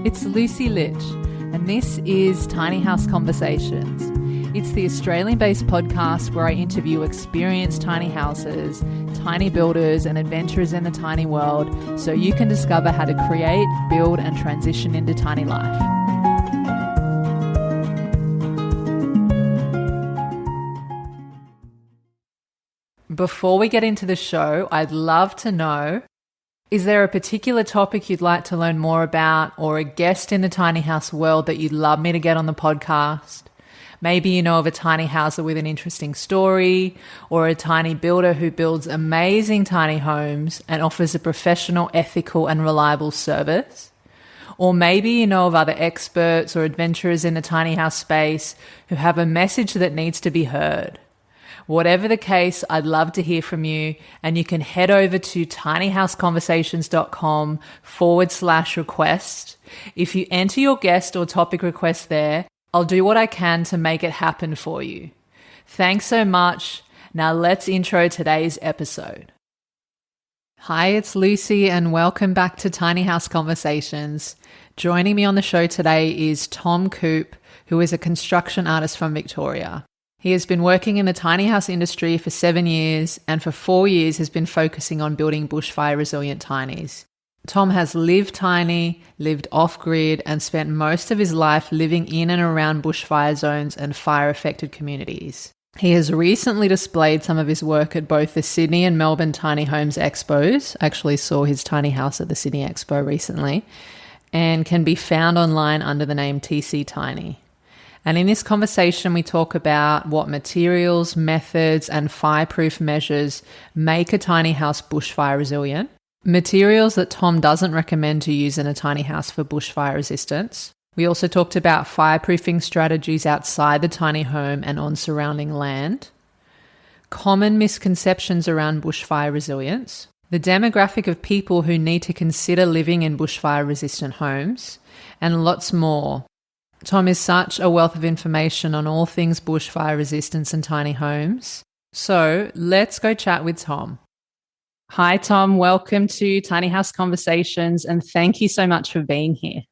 It's Lucy Litch, and this is Tiny House Conversations. It's the Australian-based podcast where I interview experienced tiny houses, tiny builders, and adventurers in the tiny world so you can discover how to create, build, and transition into tiny life. Before we get into the show, I'd love to know, is there a particular topic you'd like to learn more about, or a guest in the tiny house world that you'd love me to get on the podcast? Maybe you know of a tiny houser with an interesting story, or a tiny builder who builds amazing tiny homes and offers a professional, ethical, and reliable service. Or maybe you know of other experts or adventurers in the tiny house space who have a message that needs to be heard. Whatever the case, I'd love to hear from you, and you can head over to tinyhouseconversations.com/request. If you enter your guest or topic request there, I'll do what I can to make it happen for you. Thanks so much. Now let's intro today's episode. Hi, it's Lucy, and welcome back to Tiny House Conversations. Joining me on the show today is Tom Coupe, who is a construction artist from Victoria. He has been working in the tiny house industry for 7 years, and for 4 years has been focusing on building bushfire-resilient tinies. Tom has lived tiny, lived off-grid, and spent most of his life living in and around bushfire zones and fire-affected communities. He has recently displayed some of his work at both the Sydney and Melbourne Tiny Homes Expos. Actually saw his tiny house at the Sydney Expo recently, and can be found online under the name TC Tiny. And in this conversation, we talk about what materials, methods, and fireproof measures make a tiny house bushfire resilient, materials that Tom doesn't recommend to use in a tiny house for bushfire resistance. We also talked about fireproofing strategies outside the tiny home and on surrounding land, common misconceptions around bushfire resilience, the demographic of people who need to consider living in bushfire resistant homes, and lots more. Tom is such a wealth of information on all things bushfire resistance and tiny homes. So let's go chat with Tom. Hi, Tom. Welcome to Tiny House Conversations, and thank you so much for being here.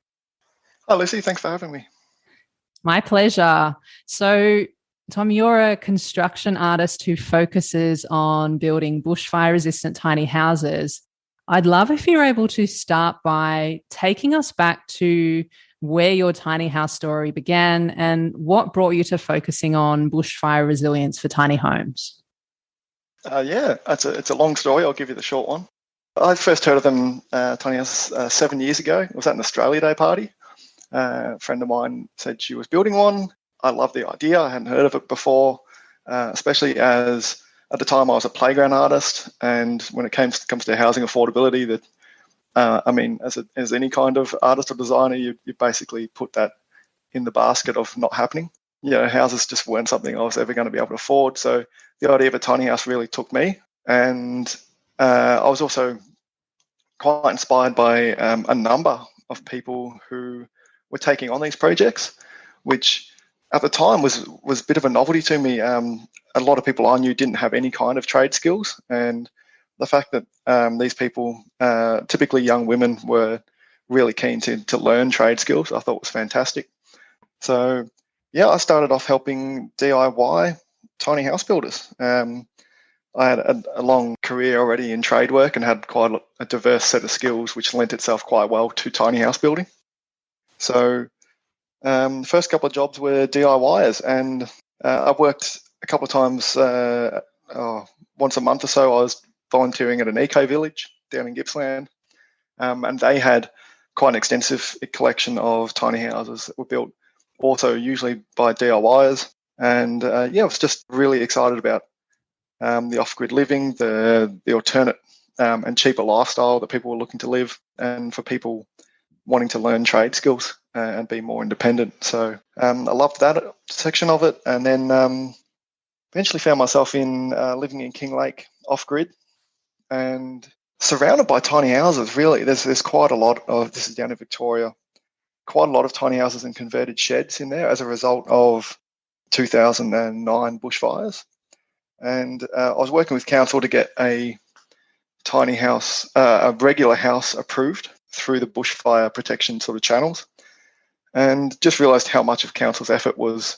Hi, Lucy. Thanks for having me. My pleasure. So, Tom, you're a construction artist who focuses on building bushfire-resistant tiny houses. I'd love if you're able to start by taking us back to where your tiny house story began and what brought you to focusing on bushfire resilience for tiny homes. It's a long story. I'll give you the short one. I first heard of them, tiny house, 7 years ago. It was at an Australia Day party. A friend of mine said she was building one. I loved the idea. I hadn't heard of it before, especially as at the time I was a playground artist. And when it comes to housing affordability, that as any kind of artist or designer, you basically put that in the basket of not happening. Houses just weren't something I was ever going to be able to afford. So the idea of a tiny house really took me. And I was also quite inspired by a number of people who were taking on these projects, which at the time was a bit of a novelty to me. A lot of people I knew didn't have any kind of trade skills, and the fact that these people, typically young women, were really keen to learn trade skills, I thought was fantastic. So, I started off helping DIY tiny house builders. I had a long career already in trade work and had quite a diverse set of skills, which lent itself quite well to tiny house building. So, the first couple of jobs were DIYers, and I worked a couple of times, once a month or so. I was volunteering at an eco village down in Gippsland, and they had quite an extensive collection of tiny houses that were built also usually by DIYers. And I was just really excited about the off-grid living, the alternate and cheaper lifestyle that people were looking to live, and for people wanting to learn trade skills and be more independent. So I loved that section of it, and then eventually found myself living in Kinglake off-grid, and surrounded by tiny houses. Really, there's quite a lot of, this is down in Victoria, quite a lot of tiny houses and converted sheds in there as a result of 2009 bushfires. And I was working with council to get a tiny house, a regular house approved through the bushfire protection sort of channels, and just realised how much of council's effort was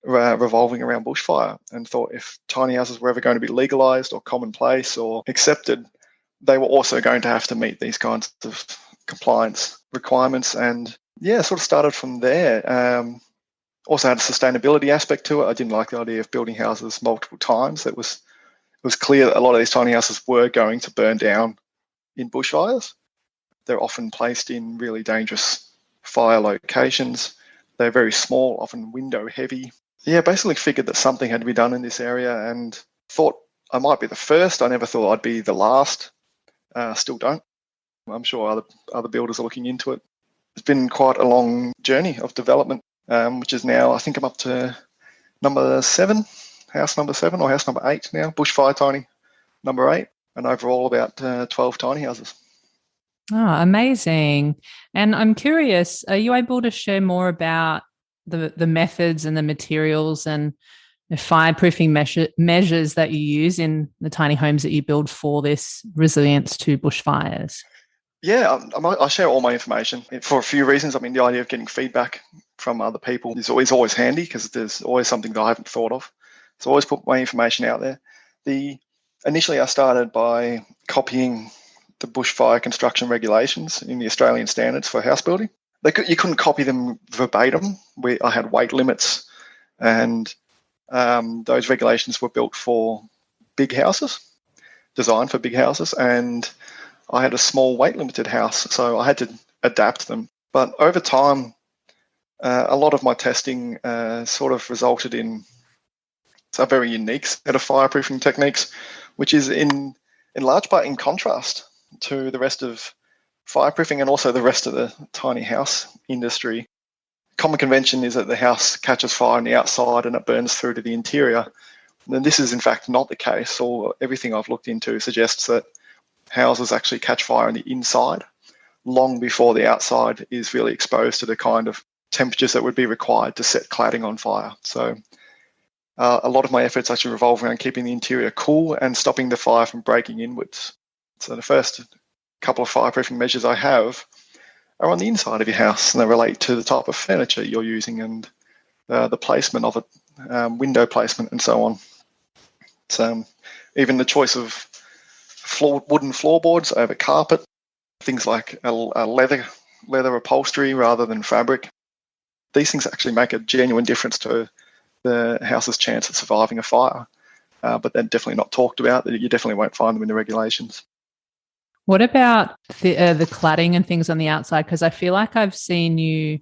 revolving around bushfire, and thought if tiny houses were ever going to be legalised or commonplace or accepted, they were also going to have to meet these kinds of compliance requirements. And yeah, sort of started from there. Also had a sustainability aspect to it. I didn't like the idea of building houses multiple times. It was clear that a lot of these tiny houses were going to burn down in bushfires. They're often placed in really dangerous fire locations. They're very small, often window heavy. Yeah, basically figured that something had to be done in this area, and thought I might be the first. I never thought I'd be the last. Still don't. I'm sure other builders are looking into it. It's been quite a long journey of development, which is now, I think I'm up to number 7, house number 7 or house number 8 now, bushfire tiny number 8, and overall about 12 tiny houses. Oh, amazing. And I'm curious, are you able to share more about the methods and the materials and the fireproofing measures that you use in the tiny homes that you build for this resilience to bushfires? Yeah, I share all my information for a few reasons. I mean, the idea of getting feedback from other people is always handy, because there's always something that I haven't thought of. So I always put my information out there. Initially, I started by copying the bushfire construction regulations in the Australian standards for house building. You couldn't copy them verbatim. I had weight limits, and those regulations were built for big houses, designed for big houses, and I had a small weight limited house, so I had to adapt them. But over time, a lot of my testing sort of resulted in a very unique set of fireproofing techniques, which is in large part in contrast to the rest of fireproofing and also the rest of the tiny house industry. Common convention is that the house catches fire on the outside and it burns through to the interior. And this is in fact not the case. Everything I've looked into suggests that houses actually catch fire on the inside long before the outside is really exposed to the kind of temperatures that would be required to set cladding on fire. So a lot of my efforts actually revolve around keeping the interior cool and stopping the fire from breaking inwards. So the first couple of fireproofing measures I have are on the inside of your house, and they relate to the type of furniture you're using and the placement of it, window placement and so on. So even the choice of wooden floorboards over carpet, things like a leather upholstery rather than fabric. These things actually make a genuine difference to the house's chance of surviving a fire, but they're definitely not talked about. You definitely won't find them in the regulations. What about the cladding and things on the outside? Because I feel like I've seen you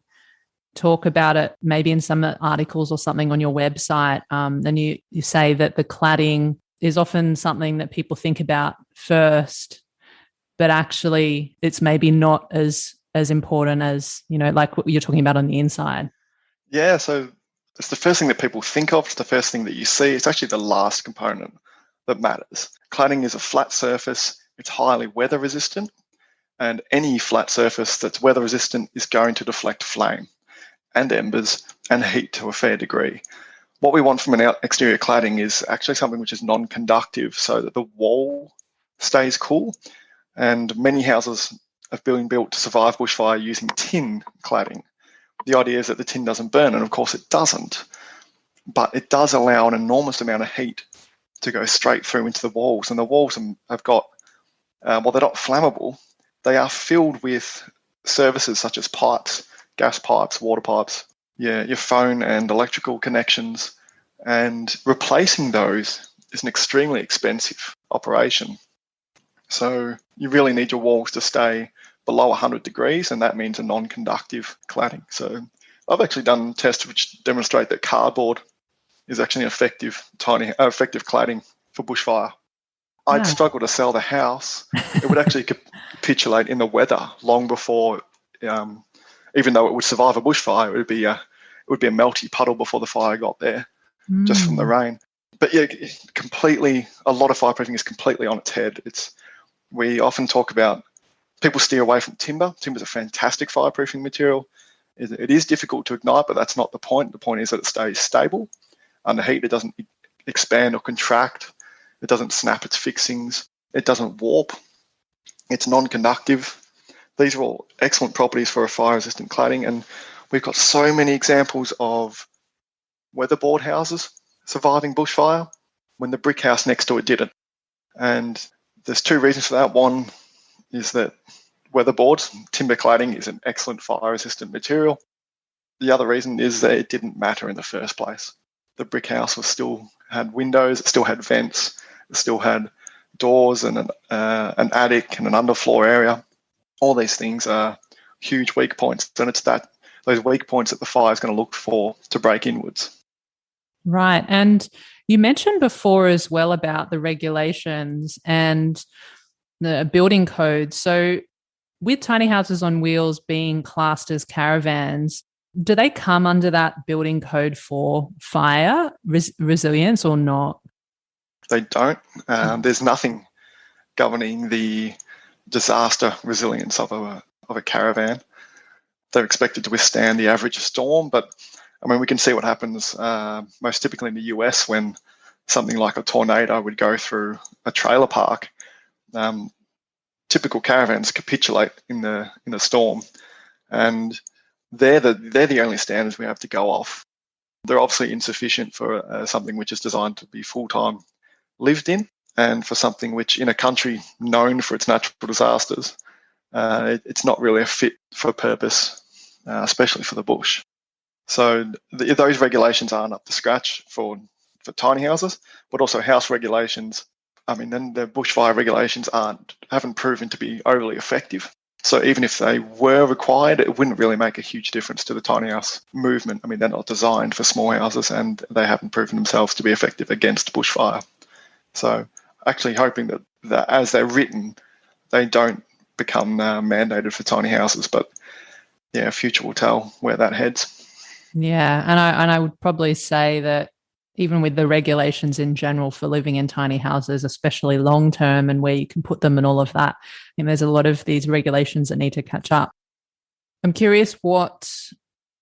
talk about it maybe in some articles or something on your website, and you say that the cladding is often something that people think about first, but actually it's maybe not as important as, like what you're talking about on the inside. Yeah, so it's the first thing that people think of. It's the first thing that you see. It's actually the last component that matters. Cladding is a flat surface. It's highly weather resistant, and any flat surface that's weather resistant is going to deflect flame and embers and heat to a fair degree. What we want from an exterior cladding is actually something which is non-conductive, so that the wall stays cool. And many houses have been built to survive bushfire using tin cladding. The idea is that the tin doesn't burn, and of course it doesn't, but it does allow an enormous amount of heat to go straight through into the walls. And the walls have got, well, they're not flammable. They are filled with services such as pipes, gas pipes, water pipes, your phone and electrical connections, and replacing those is an extremely expensive operation. So you really need your walls to stay below 100 degrees, and that means a non-conductive cladding. So I've actually done tests which demonstrate that cardboard is actually an effective cladding for bushfire. I'd struggle to sell the house. It would actually capitulate in the weather long before, even though it would survive a bushfire, it would be a melty puddle before the fire got there, just from the rain. But yeah, a lot of fireproofing is completely on its head. We often talk about, people steer away from timber. Timber is a fantastic fireproofing material. It is difficult to ignite, but that's not the point. The point is that it stays stable under heat. It doesn't expand or contract. It doesn't snap its fixings. It doesn't warp. It's non-conductive. These are all excellent properties for a fire-resistant cladding, and we've got so many examples of weatherboard houses surviving bushfire when the brick house next to it didn't. And there's two reasons for that. One is that weatherboard, timber cladding, is an excellent fire-resistant material. The other reason is that it didn't matter in the first place. The brick house still had windows, it still had vents, it still had doors and an attic and an underfloor area. All these things are huge weak points, and it's those weak points that the fire is going to look for to break inwards. Right. And you mentioned before as well about the regulations and the building code. So with tiny houses on wheels being classed as caravans, do they come under that building code for fire resilience or not? They don't. There's nothing governing the disaster resilience of a caravan. They're expected to withstand the average storm, but I mean, we can see what happens most typically in the US when something like a tornado would go through a trailer park. Typical caravans capitulate in the storm, and they're the only standards we have to go off. They're obviously insufficient for something which is designed to be full-time lived in, and for something which, in a country known for its natural disasters, it's not really a fit for purpose, especially for the bush. So those regulations aren't up to scratch for tiny houses, but also house regulations. I mean, then the bushfire regulations haven't proven to be overly effective. So even if they were required, it wouldn't really make a huge difference to the tiny house movement. I mean, they're not designed for small houses, and they haven't proven themselves to be effective against bushfire. So actually hoping that as they're written, they don't become mandated for tiny houses. But yeah, future will tell where that heads. Yeah, and I would probably say that even with the regulations in general for living in tiny houses, especially long term and where you can put them and all of that, I think there's a lot of these regulations that need to catch up. I'm curious what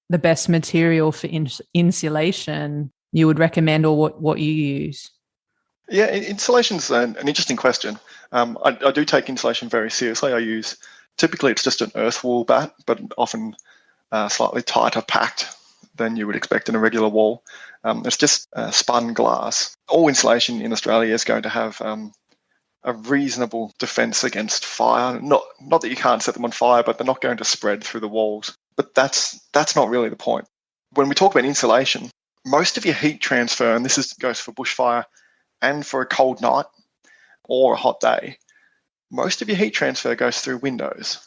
the best material for insulation you would recommend, or what you use. Yeah, insulation's an interesting question. I do take insulation very seriously. Typically it's just an earth wall bat, but often slightly tighter packed than you would expect in a regular wall. It's just spun glass. All insulation in Australia is going to have a reasonable defence against fire. Not that you can't set them on fire, but they're not going to spread through the walls. But that's not really the point. When we talk about insulation, most of your heat transfer, and goes for bushfire and for a cold night or a hot day, most of your heat transfer goes through windows.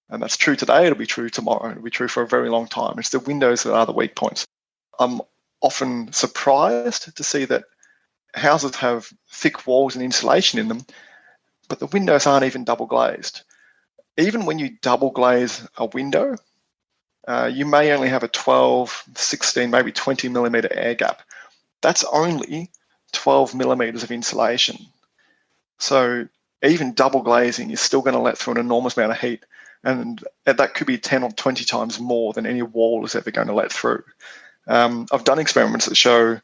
And that's true today, it'll be true tomorrow, it'll be true for a very long time. It's the windows that are the weak points. I'm often surprised to see that houses have thick walls and insulation in them, but the windows aren't even double glazed. Even when you double glaze a window, you may only have a 12, 16, maybe 20 millimeter air gap. That's only 12 millimeters of insulation. So even double glazing is still going to let through an enormous amount of heat, and that could be 10 or 20 times more than any wall is ever going to let through. I've done experiments that show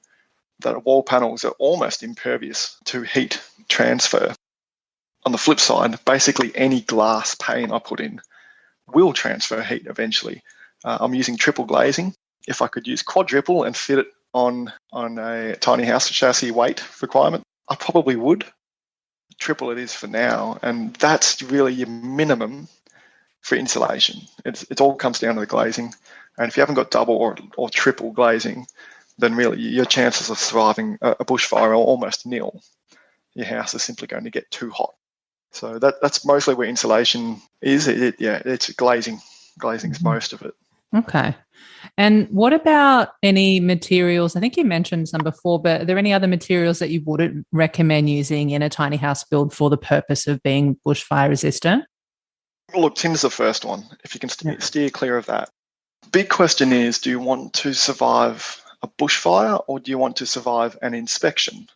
that wall panels are almost impervious to heat transfer. On the flip side, basically any glass pane I put in will transfer heat eventually. I'm using triple glazing. If I could use quadruple and fit it on a tiny house chassis weight requirement, I probably would. Triple it is for now, and that's really your minimum for insulation. It all comes down to the glazing, and if you haven't got double or triple glazing, then really your chances of surviving a bushfire are almost nil. Your house is simply going to get too hot. So that's mostly where insulation is. It's glazing. Glazing is most of it. Okay. And what about any materials? I think you mentioned some before, but are there any other materials that you wouldn't recommend using in a tiny house build for the purpose of being bushfire resistant? Well, look, tin's the first one, if you can steer clear of that. Big question is, do you want to survive a bushfire or do you want to survive an inspection?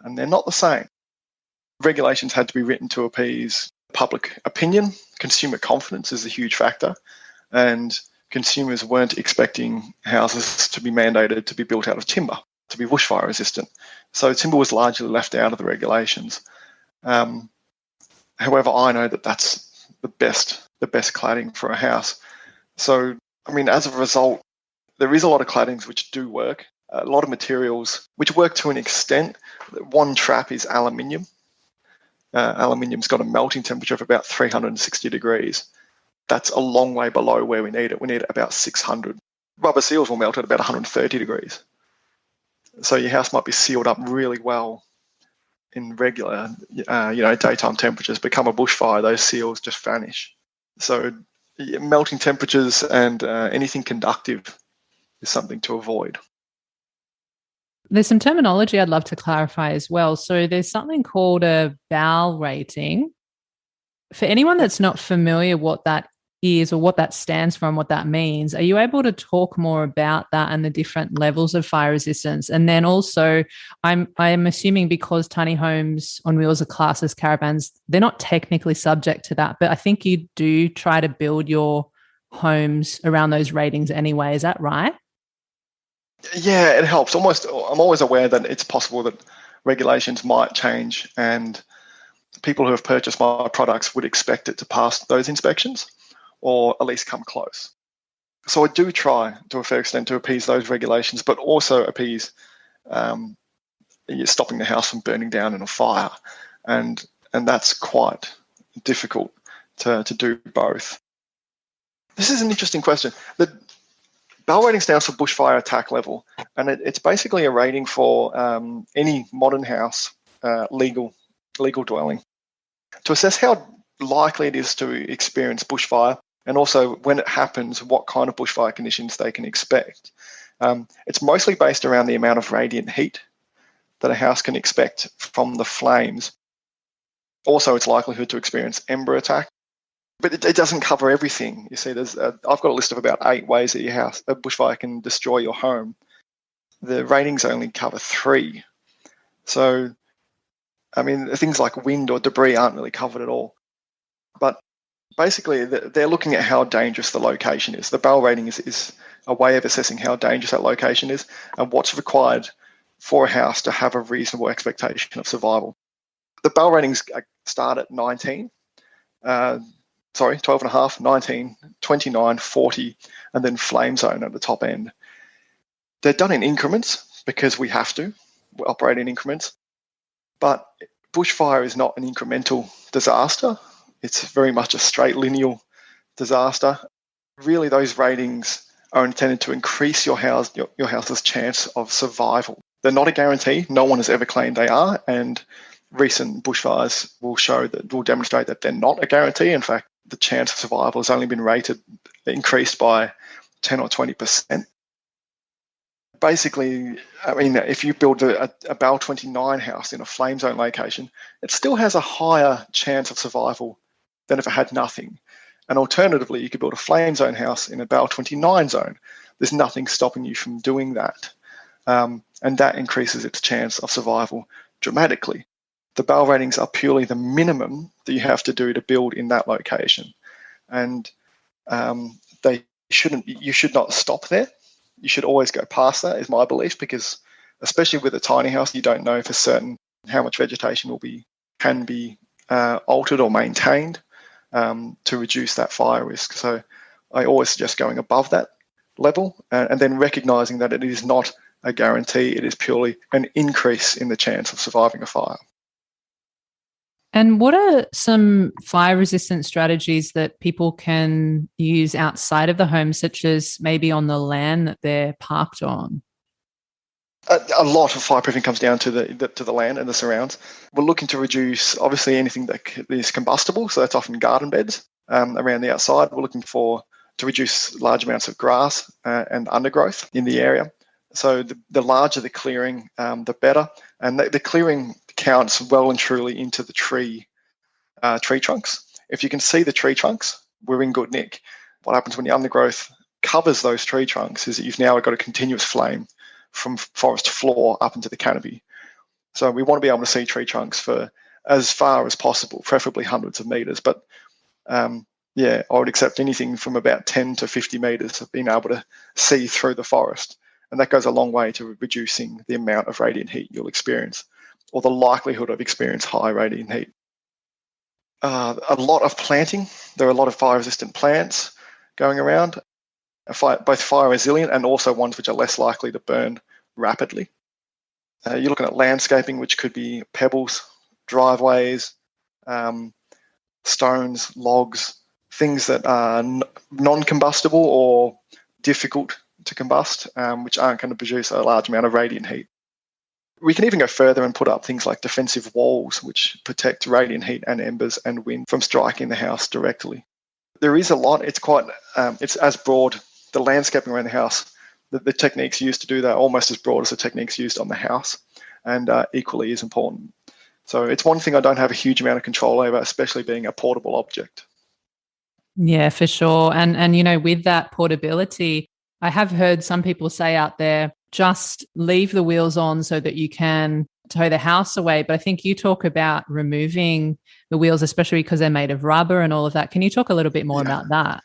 And they're not the same. Regulations had to be written to appease public opinion. Consumer confidence is a huge factor, and consumers weren't expecting houses to be mandated to be built out of timber, to be bushfire resistant. So timber was largely left out of the regulations. However, I know that that's the best cladding for a house. So, I mean, as a result, there is a lot of claddings which do work, a lot of materials which work to an extent. One trap is aluminium. Aluminium's got a melting temperature of about 360 degrees. That's a long way below where we need it. We need it about 600. Rubber seals will melt at about 130 degrees. So your house might be sealed up really well in regular, daytime temperatures. Become a bushfire, those seals just vanish. So melting temperatures and anything conductive is something to avoid. There's some terminology I'd love to clarify as well. So there's something called a BAL rating. For anyone that's not familiar what that is or what that stands for and what that means, are you able to talk more about that and the different levels of fire resistance? And then also, I'm assuming because tiny homes on wheels are classed as caravans, they're not technically subject to that, but I think you do try to build your homes around those ratings anyway. Is that right? Yeah, it helps. I'm always aware that it's possible that regulations might change, and people who have purchased my products would expect it to pass those inspections, or at least come close. So I do try to a fair extent to appease those regulations, but also appease stopping the house from burning down in a fire, and that's quite difficult to do both. This is an interesting question. The BAL rating stands for bushfire attack level, and it's basically a rating for any modern house, legal dwelling, to assess how likely it is to experience bushfire, and also when it happens, what kind of bushfire conditions they can expect. It's mostly based around the amount of radiant heat that a house can expect from the flames. Also, its likelihood to experience ember attack. But it doesn't cover everything. You see, I've got a list of about 8 ways that a bushfire can destroy your home. The ratings only cover 3. So, I mean, things like wind or debris aren't really covered at all. But basically, they're looking at how dangerous the location is. The BAL rating is a way of assessing how dangerous that location is and what's required for a house to have a reasonable expectation of survival. The BAL ratings start at 19. 12.5, 19, 29, 40, and then flame zone at the top end. They're done in increments because we have to. We operate in increments. But bushfire is not an incremental disaster. It's very much a straight lineal disaster. Really, those ratings are intended to increase your house's chance of survival. They're not a guarantee. No one has ever claimed they are, and recent bushfires will demonstrate that they're not a guarantee. In fact, the chance of survival has only been increased by 10 or 20%. Basically, I mean, if you build a BAL 29 house in a flame zone location, it still has a higher chance of survival than if it had nothing. And alternatively, you could build a flame zone house in a BAL 29 zone. There's nothing stopping you from doing that. And that increases its chance of survival dramatically. The BAL ratings are purely the minimum that you have to do to build in that location. And you should not stop there. You should always go past that, is my belief, because especially with a tiny house, you don't know for certain how much vegetation can be altered or maintained to reduce that fire risk. So I always suggest going above that level and then recognizing that it is not a guarantee. It is purely an increase in the chance of surviving a fire. And what are some fire-resistant strategies that people can use outside of the home, such as maybe on the land that they're parked on? A lot of fireproofing comes down to the land and the surrounds. We're looking to reduce, obviously, anything that is combustible, so that's often garden beds around the outside. We're looking to reduce large amounts of grass and undergrowth in the area. So the larger the clearing, the better. And the clearing counts well and truly into the tree trunks. If you can see the tree trunks, we're in good nick. What happens when the undergrowth covers those tree trunks is that you've now got a continuous flame from forest floor up into the canopy. So we want to be able to see tree trunks for as far as possible, preferably hundreds of meters. But I would accept anything from about 10 to 50 meters of being able to see through the forest. And that goes a long way to reducing the amount of radiant heat you'll experience, or the likelihood of experiencing high radiant heat. A lot of planting There are a lot of fire-resistant plants going around, both fire-resilient and also ones which are less likely to burn rapidly. You're looking at landscaping, which could be pebbles, driveways, stones, logs, things that are non-combustible or difficult to combust, which aren't going to produce a large amount of radiant heat. We can even go further and put up things like defensive walls, which protect radiant heat and embers and wind from striking the house directly. There is a lot. It's as broad. The landscaping around the house, the techniques used to do that are almost as broad as the techniques used on the house, and equally as important. So it's one thing I don't have a huge amount of control over, especially being a portable object. Yeah, for sure. And with that portability, I have heard some people say out there, just leave the wheels on so that you can tow the house away. But I think you talk about removing the wheels, especially because they're made of rubber and all of that. Can you talk a little bit more about that?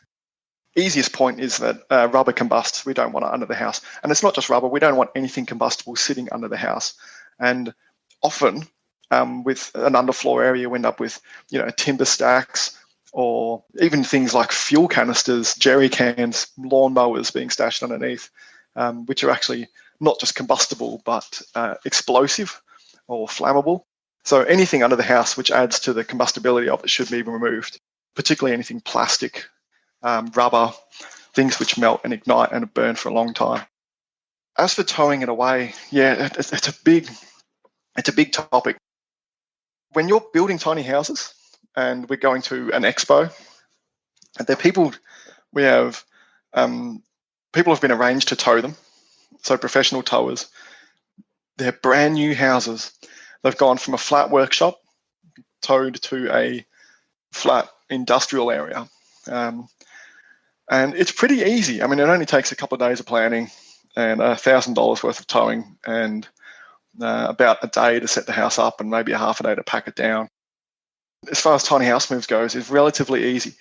Easiest point is that rubber combusts. We don't want it under the house. And it's not just rubber. We don't want anything combustible sitting under the house. And often with an underfloor area, you end up with timber stacks, or even things like fuel canisters, jerry cans, lawnmowers being stashed underneath, which are actually not just combustible, but explosive or flammable. So anything under the house which adds to the combustibility of it should be removed, particularly anything plastic, rubber, things which melt and ignite and burn for a long time. As for towing it away, it's a big topic. When you're building tiny houses, and we're going to an expo, and we have people have been arranged to tow them, so professional towers. They're brand new houses. They've gone from a flat workshop towed to a flat industrial area. And it's pretty easy. I mean, it only takes a couple of days of planning and $1,000 worth of towing, and about a day to set the house up and maybe a half a day to pack it down. As far as tiny house moves goes, it's relatively easy.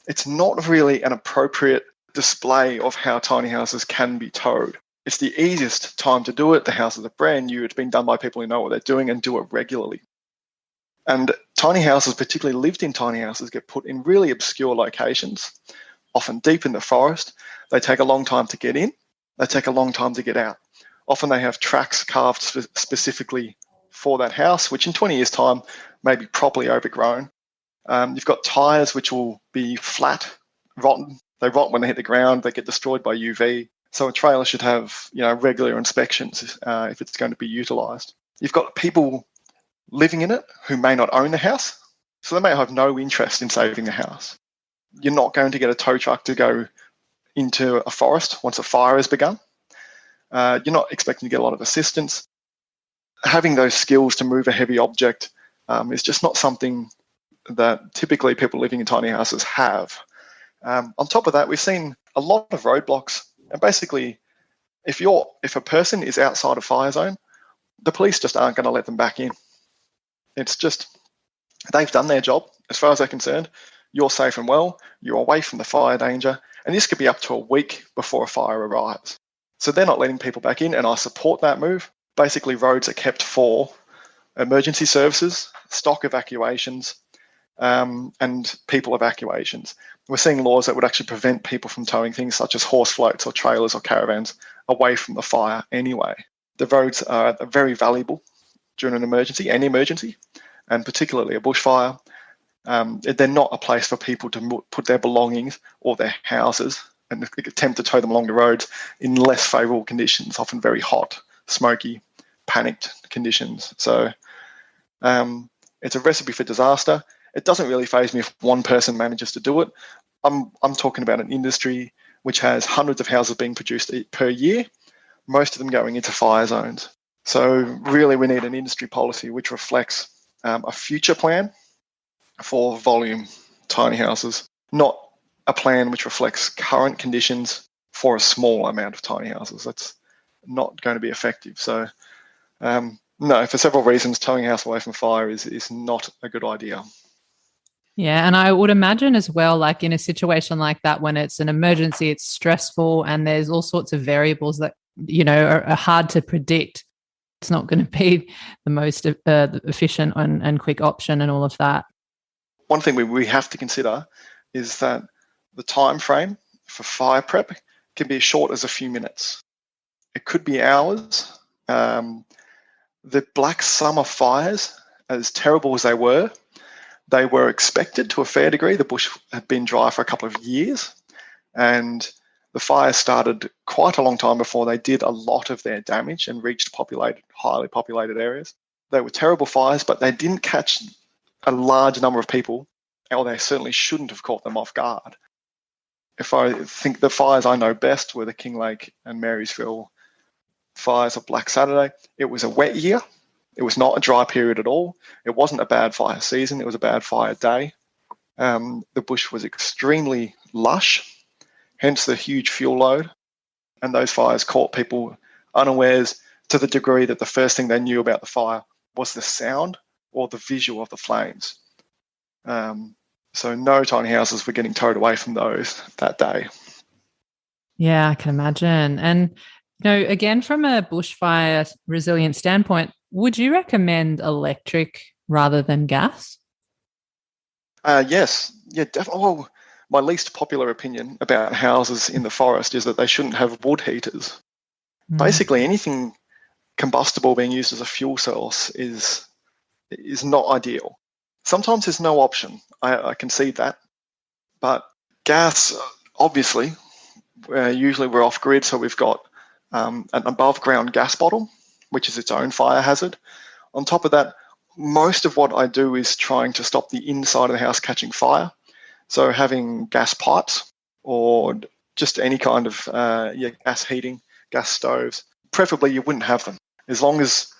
It's not really an appropriate display of how tiny houses can be towed. It's the easiest time to do it. The houses are brand new. It's been done by people who know what they're doing and do it regularly. And tiny houses, particularly lived in tiny houses, get put in really obscure locations, often deep in the forest. They take a long time to get in. They take a long time to get out. Often they have tracks carved specifically for that house, which in 20 years' time may be properly overgrown. You've got tyres which will be flat, rotten. They rot when they hit the ground. They get destroyed by UV. So a trailer should have regular inspections if it's going to be utilised. You've got people living in it who may not own the house, so they may have no interest in saving the house. You're not going to get a tow truck to go into a forest once a fire has begun. You're not expecting to get a lot of assistance. Having those skills to move a heavy object is just not something that typically people living in tiny houses have. On top of that, we've seen a lot of roadblocks. And basically, if a person is outside a fire zone, the police just aren't going to let them back in. It's just, they've done their job. As far as they're concerned, you're safe and well, you're away from the fire danger, and this could be up to a week before a fire arrives. So they're not letting people back in, and I support that move. Basically, roads are kept for emergency services, stock evacuations, and people evacuations. We're seeing laws that would actually prevent people from towing things such as horse floats or trailers or caravans away from the fire anyway. The roads are very valuable during an emergency, any emergency, and particularly a bushfire. They're not a place for people to put their belongings or their houses and attempt to tow them along the roads in less favourable conditions, often very hot, smoky, panicked conditions. So it's a recipe for disaster. It doesn't really faze me if one person manages to do it. I'm talking about an industry which has hundreds of houses being produced per year, most of them going into fire zones. So really we need an industry policy which reflects a future plan for volume tiny houses, not a plan which reflects current conditions for a small amount of tiny houses. That's not going to be effective. So no, for several reasons, towing a house away from fire is not a good idea. Yeah, and I would imagine as well, like in a situation like that, when it's an emergency, it's stressful and there's all sorts of variables that, are hard to predict. It's not going to be the most efficient and quick option and all of that. One thing we have to consider is that the time frame for fire prep can be as short as a few minutes. It could be hours. The black summer fires, as terrible as they were expected to a fair degree. The bush had been dry for a couple of years, and the fires started quite a long time before they did a lot of their damage and reached highly populated areas. They were terrible fires, but they didn't catch a large number of people, or they certainly shouldn't have caught them off guard. If I think the fires I know best were the Kinglake and Marysville fires of Black Saturday. It was a wet year. It was not a dry period at all. It wasn't a bad fire season. It was a bad fire day. The bush was extremely lush, hence the huge fuel load. And those fires caught people unawares to the degree that the first thing they knew about the fire was the sound or the visual of the flames. So no tiny houses were getting towed away from those that day. Yeah, I can imagine. And again, from a bushfire resilient standpoint, would you recommend electric rather than gas? Yes. Yeah, definitely. Well, my least popular opinion about houses in the forest is that they shouldn't have wood heaters. Basically, anything combustible being used as a fuel source is not ideal. Sometimes there's no option. I concede that. But gas, obviously, usually we're off grid, so we've got an above ground gas bottle, which is its own fire hazard. On top of that, most of what I do is trying to stop the inside of the house catching fire. So having gas pipes or just any kind of gas heating, gas stoves, preferably you wouldn't have them. As long as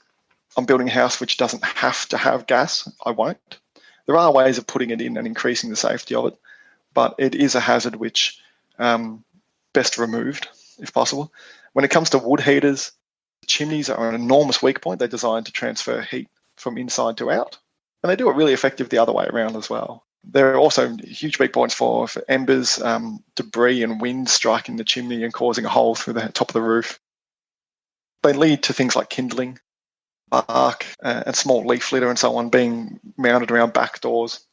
I'm building a house which doesn't have to have gas, I won't. There are ways of putting it in and increasing the safety of it, but it is a hazard which best removed if possible. When it comes to wood heaters, chimneys are an enormous weak point. They're designed to transfer heat from inside to out, and they do it really effective the other way around as well. There are also huge weak points for embers, debris and wind striking the chimney and causing a hole through the top of the roof. They lead to things like kindling, bark, and small leaf litter and so on being mounted around back doors.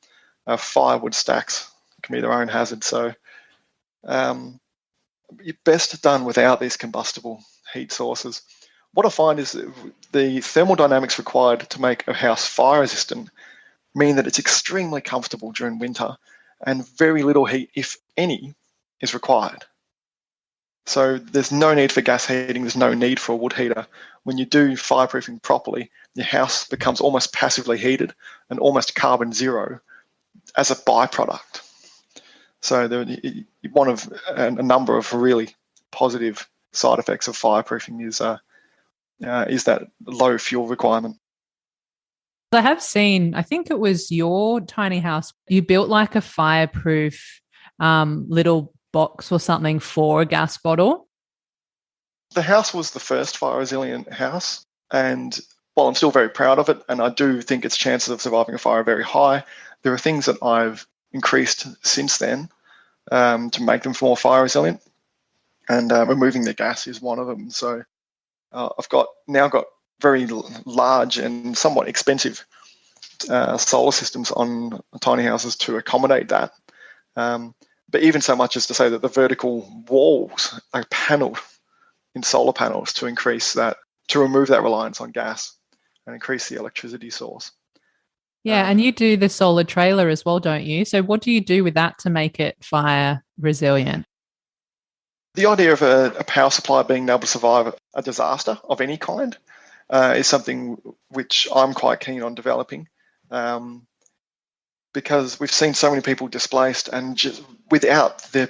Firewood stacks can be their own hazard. So best done without these combustible heat sources. What I find is the thermodynamics required to make a house fire resistant mean that it's extremely comfortable during winter and very little heat, if any, is required. So there's no need for gas heating, there's no need for a wood heater. When you do fireproofing properly, your house becomes almost passively heated and almost carbon zero as a byproduct. So one of a number of really positive side effects of fireproofing is that low fuel requirement. I have seen, I think it was your tiny house, you built like a fireproof little box or something for a gas bottle. The house was the first fire resilient house, and while I'm still very proud of it, and I do think its chances of surviving a fire are very high, there are things that I've increased since then to make them more fire resilient, and removing the gas is one of them. So I've now got very large and somewhat expensive solar systems on tiny houses to accommodate that. But even so much as to say that the vertical walls are panelled in solar panels to remove that reliance on gas and increase the electricity source. Yeah, and you do the solar trailer as well, don't you? So what do you do with that to make it fire resilient? The idea of a power supply being able to survive a disaster of any kind is something which I'm quite keen on developing, because we've seen so many people displaced, and just without the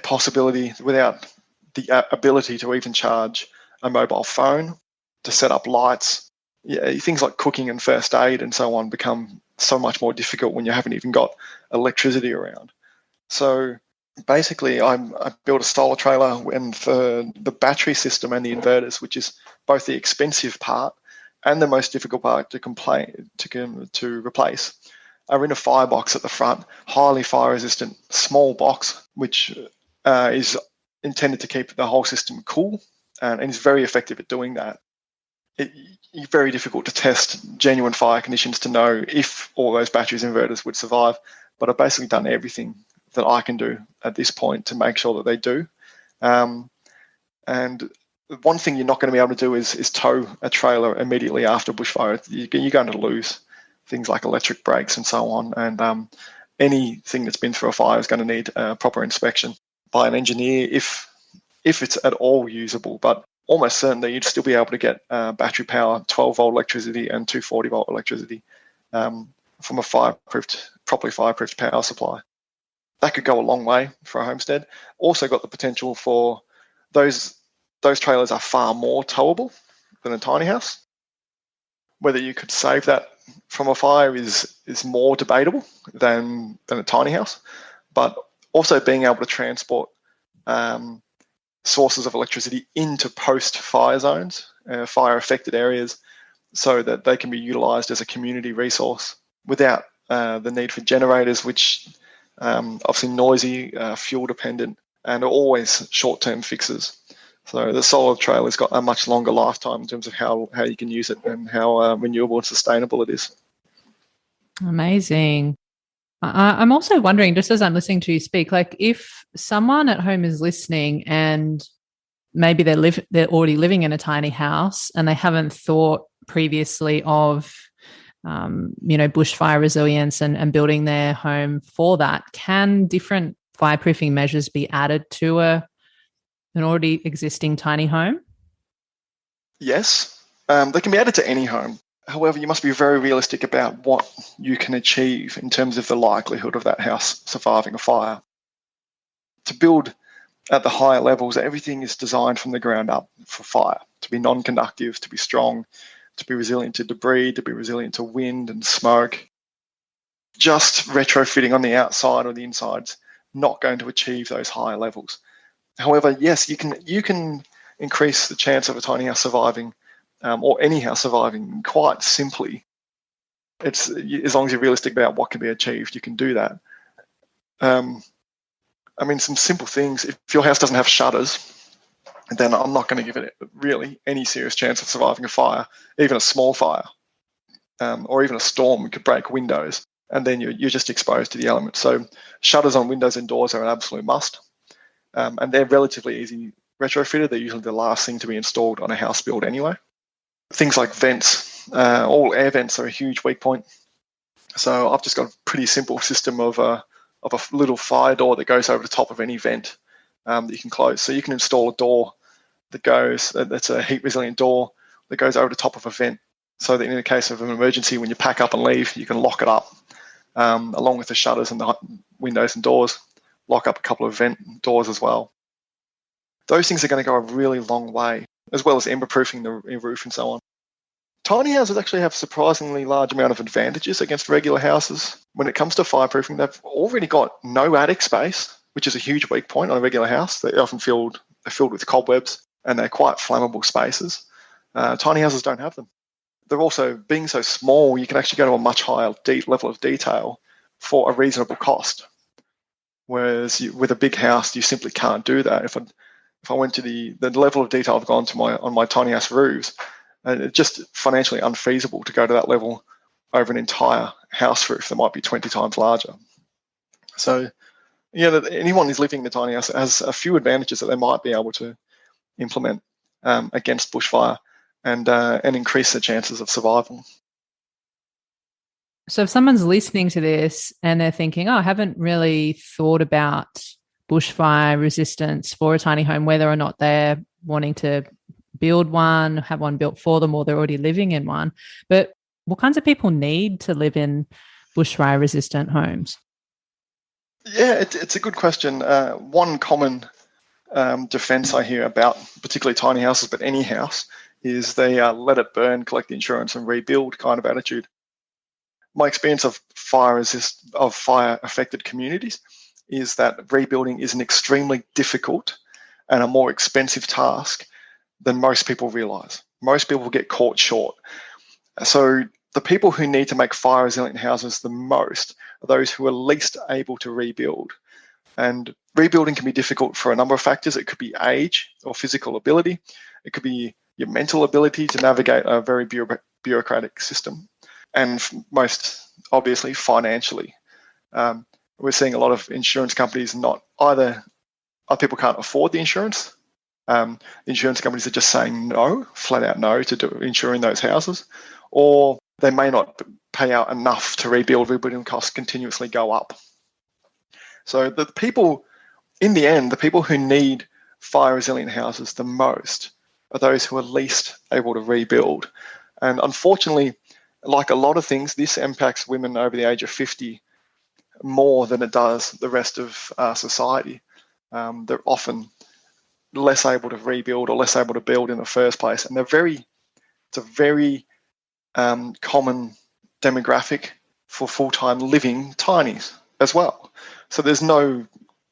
ability to even charge a mobile phone, to set up lights, things like cooking and first aid and so on become so much more difficult when you haven't even got electricity around. So basically, I built a solar trailer, and for the battery system and the inverters, which is both the expensive part and the most difficult part to replace, are in a firebox at the front, highly fire resistant, small box, which is intended to keep the whole system cool, and is very effective at doing that. It's very difficult to test genuine fire conditions to know if all those batteries and inverters would survive, but I've basically done everything that I can do at this point to make sure that they do. And one thing you're not going to be able to do is tow a trailer immediately after bushfire. You're going to lose things like electric brakes and so on. And anything that's been through a fire is going to need proper inspection by an engineer if it's at all usable. But almost certainly you'd still be able to get battery power, 12-volt electricity and 240-volt electricity from a properly fireproofed power supply. That could go a long way for a homestead. Also got the potential for those trailers are far more towable than a tiny house. Whether you could save that from a fire is more debatable than a tiny house. But also being able to transport sources of electricity into post-fire zones, fire-affected areas, so that they can be utilised as a community resource without the need for generators, which obviously noisy, fuel-dependent, and are always short-term fixes. So the solar trailer's got a much longer lifetime in terms of how you can use it and how renewable and sustainable it is. Amazing. I'm also wondering, just as I'm listening to you speak, like if someone at home is listening and maybe they're already living in a tiny house and they haven't thought previously of bushfire resilience and building their home for that, can different fireproofing measures be added to an already existing tiny home? Yes, they can be added to any home. However, you must be very realistic about what you can achieve in terms of the likelihood of that house surviving a fire. To build at the higher levels, everything is designed from the ground up for fire, to be non-conductive, to be strong, to be resilient to debris, to be resilient to wind and smoke. Just retrofitting on the outside or the inside's not going to achieve those higher levels. However, yes, you can increase the chance of a tiny house surviving, or any house surviving, quite simply. It's as long as you're realistic about what can be achieved, you can do that. Some simple things. If your house doesn't have shutters, then I'm not going to give it really any serious chance of surviving a fire, even a small fire, or even a storm could break windows, and then you're just exposed to the elements. So shutters on windows and doors are an absolute must, and they're relatively easy retrofitted. They're usually the last thing to be installed on a house build anyway. Things like vents, all air vents are a huge weak point. So I've just got a pretty simple system of a little fire door that goes over the top of any vent that you can close. So you can install a door that's a heat resilient door that goes over the top of a vent, so that in the case of an emergency, when you pack up and leave, you can lock it up, along with the shutters and the windows and doors, lock up a couple of vent doors as well. Those things are going to go a really long way, as well as ember-proofing the roof and so on. Tiny houses actually have a surprisingly large amount of advantages against regular houses. When it comes to fireproofing, they've already got no attic space, which is a huge weak point on a regular house. They're often filled with cobwebs, and they're quite flammable spaces. Tiny houses don't have them. They're also, being so small, you can actually go to a much higher level of detail for a reasonable cost. Whereas with a big house, you simply can't do that. If I went to the level of detail I've gone to on my tiny house roofs, it's just financially unfeasible to go to that level over an entire house roof that might be 20 times larger. So, anyone who's living in a tiny house has a few advantages that they might be able to implement against bushfire and increase the chances of survival. So if someone's listening to this and they're thinking, I haven't really thought about bushfire resistance for a tiny home, whether or not they're wanting to build one, have one built for them, or they're already living in one. But what kinds of people need to live in bushfire resistant homes? Yeah, it's a good question. One common defense I hear about particularly tiny houses, but any house, is they let it burn, collect the insurance and rebuild kind of attitude. My experience of fire-affected communities is that rebuilding is an extremely difficult and a more expensive task than most people realise. Most people get caught short. So the people who need to make fire-resilient houses the most are those who are least able to rebuild. And rebuilding can be difficult for a number of factors. It could be age or physical ability. It could be your mental ability to navigate a very bureaucratic system. And most obviously, financially. we're seeing a lot of insurance companies not either people can't afford the insurance. The insurance companies are just saying no, flat out no to insuring those houses, or they may not pay out enough to rebuild. Rebuilding costs continuously go up. So the people, in the end, the people who need fire resilient houses the most are those who are least able to rebuild. And unfortunately, like a lot of things, this impacts women over the age of 50 more than it does the rest of society. They're often less able to rebuild or less able to build in the first place. And it's a very common demographic for full-time living tinies as well. So there's no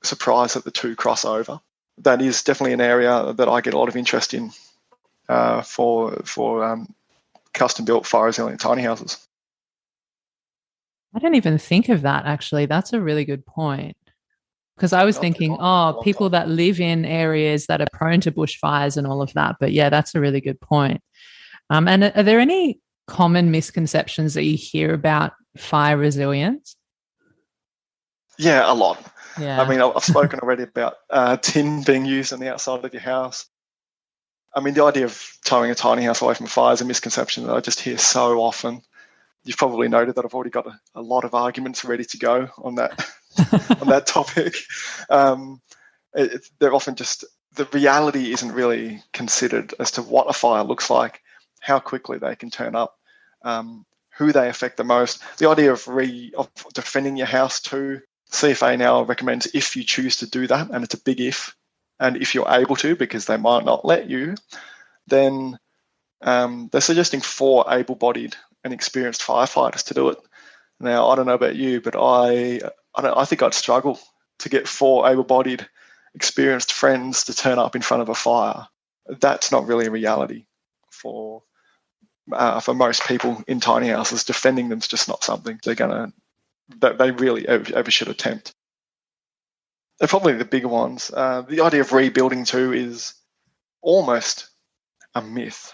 surprise that the two cross over. That is definitely an area that I get a lot of interest in for custom-built fire-resilient tiny houses. I didn't even think of that, actually. That's a really good point. Because I was thinking, people that live in areas that are prone to bushfires and all of that. But yeah, that's a really good point. And are there any common misconceptions that you hear about fire resilience? Yeah, a lot. Yeah. I mean, I've spoken already about tin being used on the outside of your house. I mean, the idea of towing a tiny house away from fire is a misconception that I just hear so often. You've probably noted that I've already got a lot of arguments ready to go on that on that topic. They're often just, the reality isn't really considered as to what a fire looks like, how quickly they can turn up, who they affect the most. The idea of defending your house too. CFA now recommends if you choose to do that, and it's a big if, and if you're able to, because they might not let you, then they're suggesting 4 able-bodied and experienced firefighters to do it. Now, I don't know about you, but I think I'd struggle to get 4 able-bodied, experienced friends to turn up in front of a fire. That's not really a reality for most people in tiny houses. Defending them's just not something that they really ever should attempt. They're probably the bigger ones. The idea of rebuilding too is almost a myth.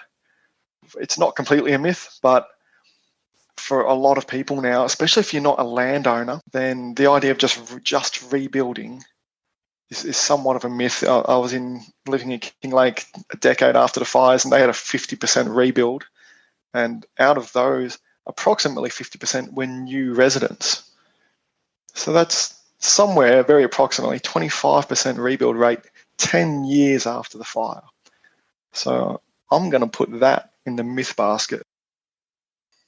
It's not completely a myth, but for a lot of people now, especially if you're not a landowner, then the idea of just rebuilding is somewhat of a myth. I was living in Kinglake a decade after the fires, and they had a 50% rebuild, and out of those, approximately 50% were new residents. So that's somewhere very approximately 25% rebuild rate 10 years after the fire. So I'm going to put that in the myth basket.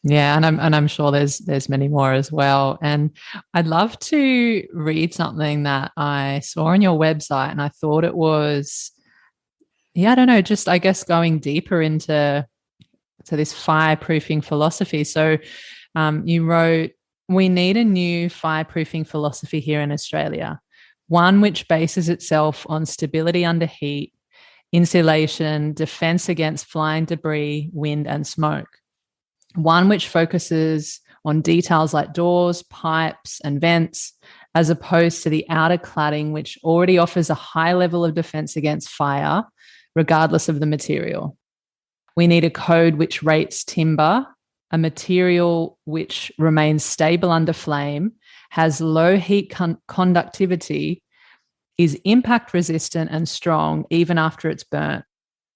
Yeah, and I'm sure there's many more as well. And I'd love to read something that I saw on your website, and I thought it was, I don't know, just I guess going deeper into this fireproofing philosophy. So you wrote, "We need a new fireproofing philosophy here in Australia, one which bases itself on stability under heat, insulation, defense against flying debris, wind, and smoke. One which focuses on details like doors, pipes, and vents, as opposed to the outer cladding, which already offers a high level of defense against fire, regardless of the material. We need a code which rates timber, a material which remains stable under flame, has low heat conductivity, is impact resistant and strong even after it's burnt.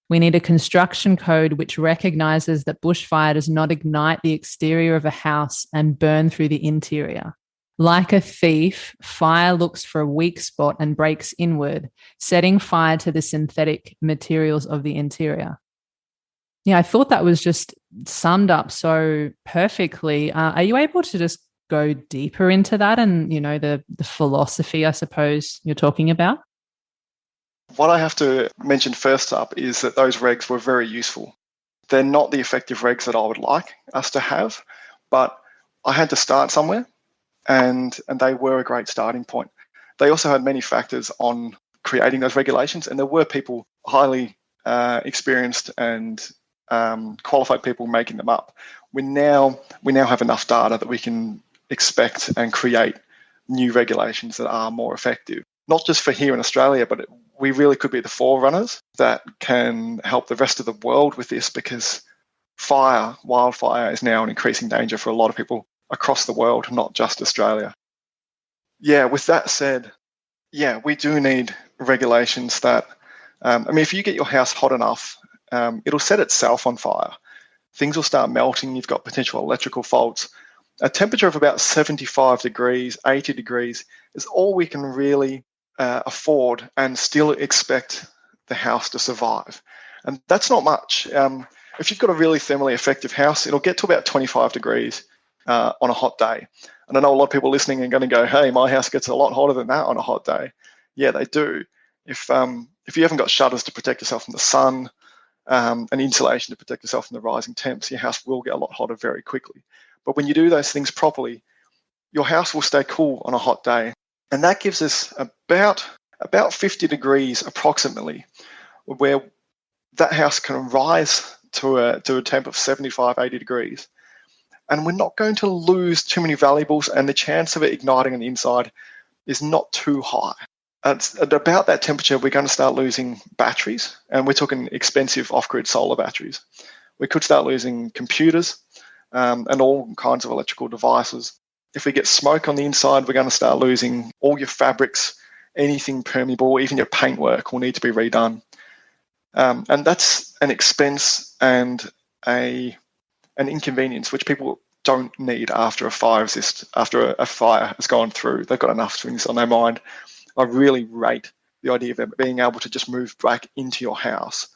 We need a construction code which recognizes that bushfire does not ignite the exterior of a house and burn through the interior. Like a thief, fire looks for a weak spot and breaks inward, setting fire to the synthetic materials of the interior." Yeah, I thought that was just summed up so perfectly. Are you able to just go deeper into that and, the philosophy, I suppose, you're talking about? What I have to mention first up is that those regs were very useful. They're not the effective regs that I would like us to have, but I had to start somewhere, and they were a great starting point. They also had many factors on creating those regulations, and there were people highly experienced and qualified people making them up. We now have enough data that we can expect and create new regulations that are more effective, not just for here in Australia, but we really could be the forerunners that can help the rest of the world with this, because wildfire is now an increasing danger for a lot of people across the world, not just Australia. Yeah, with that said, yeah, we do need regulations that, if you get your house hot enough, it'll set itself on fire. Things will start melting. You've got potential electrical faults. A temperature of about 75 degrees, 80 degrees is all we can really afford and still expect the house to survive. And that's not much. If you've got a really thermally effective house, it'll get to about 25 degrees on a hot day. And I know a lot of people listening are going to go, hey, my house gets a lot hotter than that on a hot day. Yeah, they do. If you haven't got shutters to protect yourself from the sun, and insulation to protect yourself from the rising temps, your house will get a lot hotter very quickly. But when you do those things properly, your house will stay cool on a hot day. And that gives us about 50 degrees approximately, where that house can rise to a temp of 75, 80 degrees. And we're not going to lose too many valuables, and the chance of it igniting on the inside is not too high. At about that temperature, we're going to start losing batteries, and we're talking expensive off-grid solar batteries. We could start losing computers and all kinds of electrical devices. If we get smoke on the inside, we're going to start losing all your fabrics, anything permeable, even your paintwork will need to be redone. And that's an expense and an inconvenience which people don't need after a fire has gone through. They've got enough things on their mind. I really rate the idea of being able to just move back into your house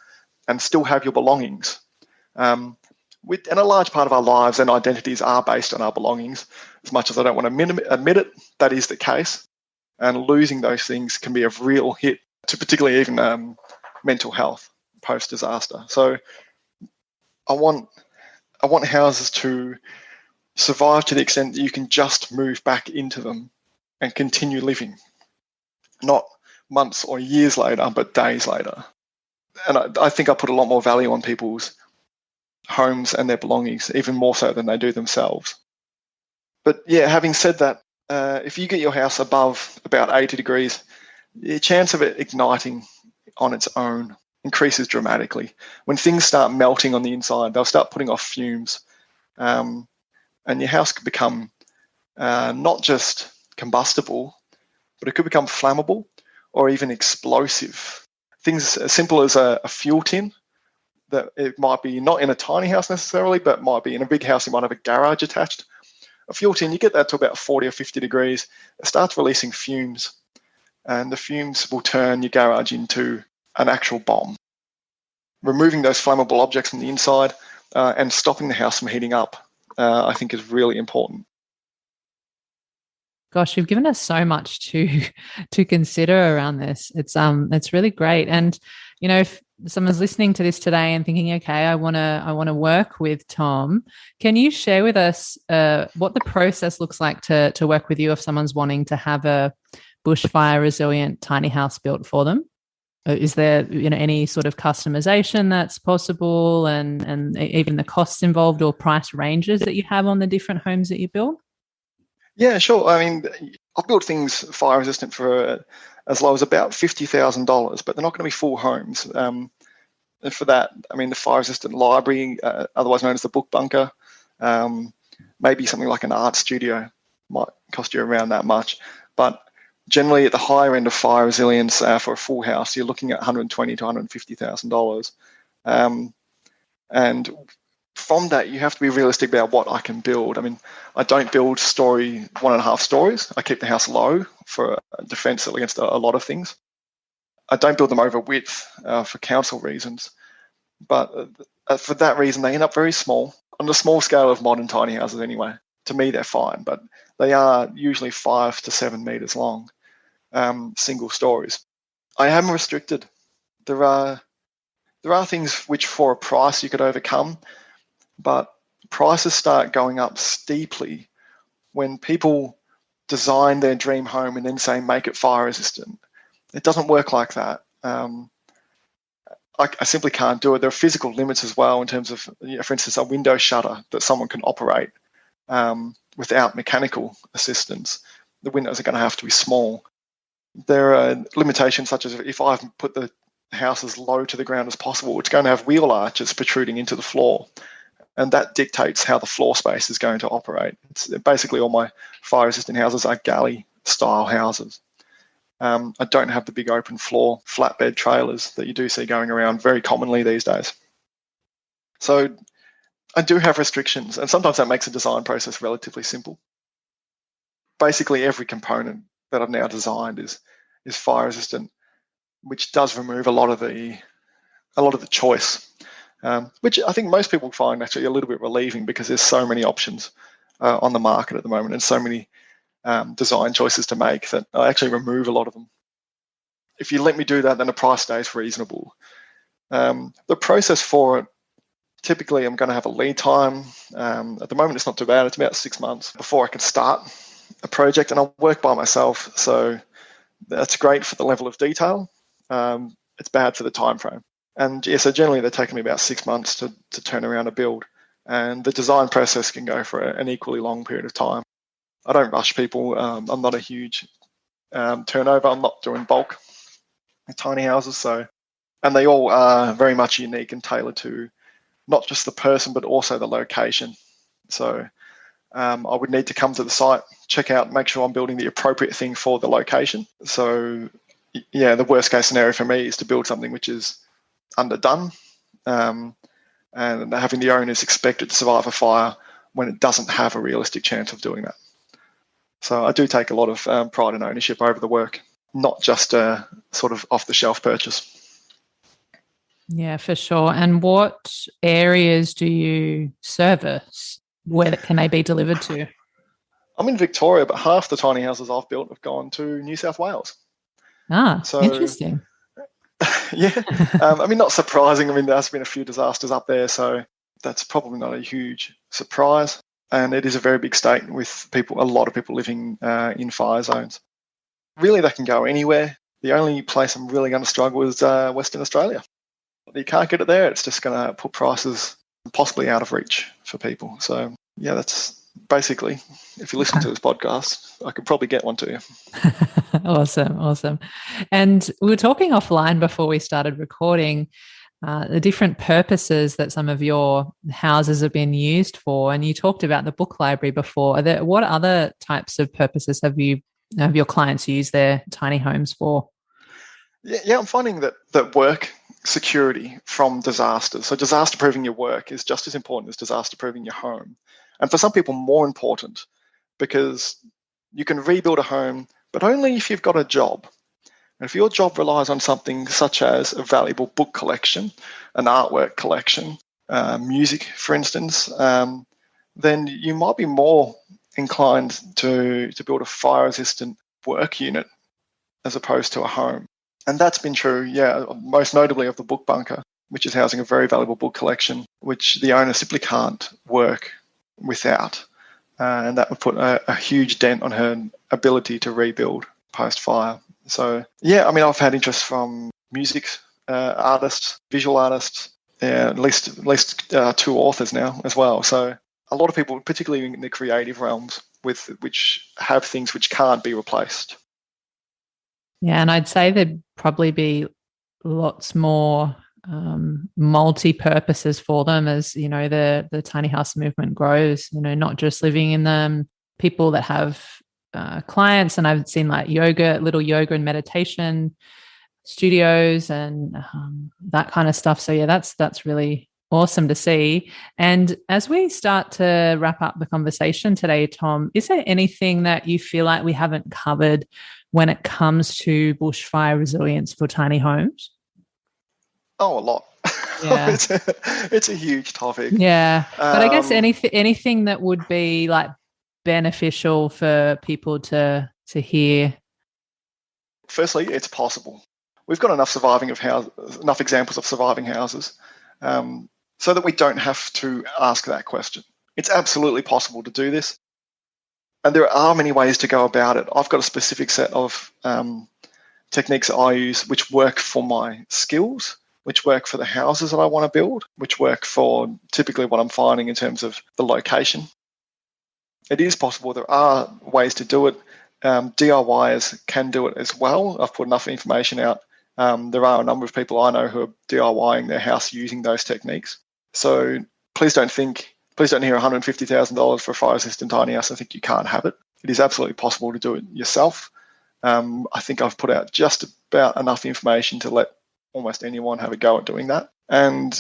and still have your belongings. And a large part of our lives and identities are based on our belongings. As much as I don't want to admit it, that is the case. And losing those things can be a real hit to particularly even mental health post-disaster. So I want houses to survive to the extent that you can just move back into them and continue living. Not months or years later, but days later. And I think I put a lot more value on people's homes and their belongings, even more so than they do themselves. But yeah, having said that, if you get your house above about 80 degrees, the chance of it igniting on its own increases dramatically. When things start melting on the inside, they'll start putting off fumes. And your house could become not just combustible, but it could become flammable or even explosive. Things as simple as a fuel tin, that it might be not in a tiny house necessarily, but might be in a big house. You might have a garage attached. A fuel tin, you get that to about 40 or 50 degrees, it starts releasing fumes, and the fumes will turn your garage into an actual bomb. Removing those flammable objects from the inside and stopping the house from heating up, I think is really important. Gosh, you've given us so much to consider around this. It's really great. And if someone's listening to this today and thinking, okay, I want to work with Tom, can you share with us what the process looks like to work with you if someone's wanting to have a bushfire resilient tiny house built for them? Is there any sort of customization that's possible, and even the costs involved or price ranges that you have on the different homes that you build? Yeah, sure. I mean, I've built things fire resistant for as low as about $50,000, but they're not going to be full homes. And for that, I mean, the fire resistant library, otherwise known as the book bunker, maybe something like an art studio might cost you around that much. But generally, at the higher end of fire resilience for a full house, you're looking at $120,000 to $150,000. And from that, you have to be realistic about what I can build. I mean, I don't build 1.5 stories. I keep the house low for defense against a lot of things. I don't build them over width for council reasons. But for that reason, they end up very small, on the small scale of modern tiny houses anyway. To me, they're fine, but they are usually 5 to 7 meters long, single stories. I am restricted. There are things which for a price you could overcome, but prices start going up steeply when people design their dream home and then say, make it fire resistant. It doesn't work like that. I simply can't do it. There are physical limits as well in terms of, for instance, a window shutter that someone can operate without mechanical assistance. The windows are going to have to be small. There are limitations such as if I've put the house as low to the ground as possible, it's going to have wheel arches protruding into the floor. And that dictates how the floor space is going to operate. It's basically all my fire-resistant houses are galley style houses. I don't have the big open floor flatbed trailers that you do see going around very commonly these days. So I do have restrictions, and sometimes that makes the design process relatively simple. Basically, every component that I've now designed is fire resistant, which does remove a lot of the choice, which I think most people find actually a little bit relieving, because there's so many options on the market at the moment and so many design choices to make that I actually remove a lot of them. If you let me do that, then the price stays reasonable. The process for it, typically I'm going to have a lead time. At the moment it's not too bad. It's about 6 months before I can start a project, and I work by myself, so that's great for the level of detail. It's bad for the time frame. And yeah, so generally they're taking me about 6 months to turn around a build, and the design process can go for an equally long period of time. I don't rush people. I'm not a huge turnover. I'm not doing bulk tiny houses, and they all are very much unique and tailored to not just the person but also the location. So I would need to come to the site, check out, make sure I'm building the appropriate thing for the location. So yeah, the worst case scenario for me is to build something which is underdone, and having the owners expect it to survive a fire when it doesn't have a realistic chance of doing that. So I do take a lot of pride and ownership over the work, not just a sort of off-the-shelf purchase. Yeah, for sure. And what areas do you service? Where can they be delivered to? I'm in Victoria, but half the tiny houses I've built have gone to New South Wales. So, interesting. Yeah. I mean, not surprising. I mean, there's been a few disasters up there, so that's probably not a huge surprise. And it is a very big state with a lot of people living in fire zones. Really, they can go anywhere. The only place I'm really going to struggle is Western Australia. You can't get it there. It's just going to put prices possibly out of reach for people. So yeah, that's basically, if you listen to this podcast, I could probably get one to you. Awesome. And we were talking offline before we started recording the different purposes that some of your houses have been used for. And you talked about the book library before. What other types of purposes have your clients used their tiny homes for? Yeah, I'm finding that work security from disasters. So disaster proofing your work is just as important as disaster proofing your home. And for some people, more important, because you can rebuild a home, but only if you've got a job. And if your job relies on something such as a valuable book collection, an artwork collection, music, for instance, then you might be more inclined to build a fire-resistant work unit as opposed to a home. And that's been true, yeah, most notably of the book bunker, which is housing a very valuable book collection, which the owner simply can't work without. And that would put a huge dent on her ability to rebuild post-fire. So, yeah, I mean, I've had interest from music artists, visual artists, at least two authors now as well. So a lot of people, particularly in the creative realms, which have things which can't be replaced. Yeah, and I'd say there'd probably be lots more multi-purposes for them as, the tiny house movement grows, not just living in them, people that have clients, and I've seen like little yoga and meditation studios and that kind of stuff. So yeah, that's really awesome to see. And as we start to wrap up the conversation today, Tom, is there anything that you feel like we haven't covered when it comes to bushfire resilience for tiny homes? Oh, a lot. Yeah. it's a huge topic. Yeah. But I guess anything that would be like beneficial for people to hear. Firstly, it's possible. We've got enough examples of surviving houses, so that we don't have to ask that question. It's absolutely possible to do this. And there are many ways to go about it. I've got a specific set of techniques I use which work for my skills, which work for the houses that I want to build, which work for typically what I'm finding in terms of the location. It is possible. There are ways to do it. DIYers can do it as well. I've put enough information out. There are a number of people I know who are DIYing their house using those techniques. So please don't hear $150,000 for a fire-resistant tiny house and think you can't have it. it is absolutely possible to do it yourself. I think I've put out just about enough information to let almost anyone have a go at doing that. And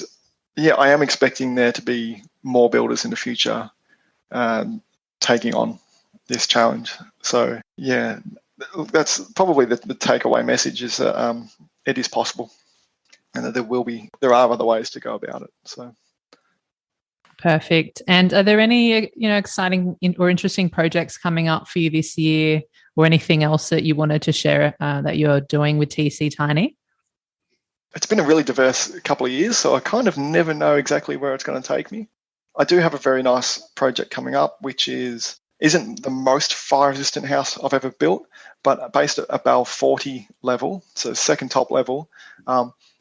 yeah, I am expecting there to be more builders in the future taking on this challenge. So yeah, that's probably the takeaway message, is that it is possible, and that there are other ways to go about it. So. Perfect. And are there any, exciting or interesting projects coming up for you this year, or anything else that you wanted to share that you're doing with TC Tiny? It's been a really diverse couple of years, so I kind of never know exactly where it's going to take me. I do have a very nice project coming up, which isn't the most fire-resistant house I've ever built, but based at a BAL 40 level, so second top level.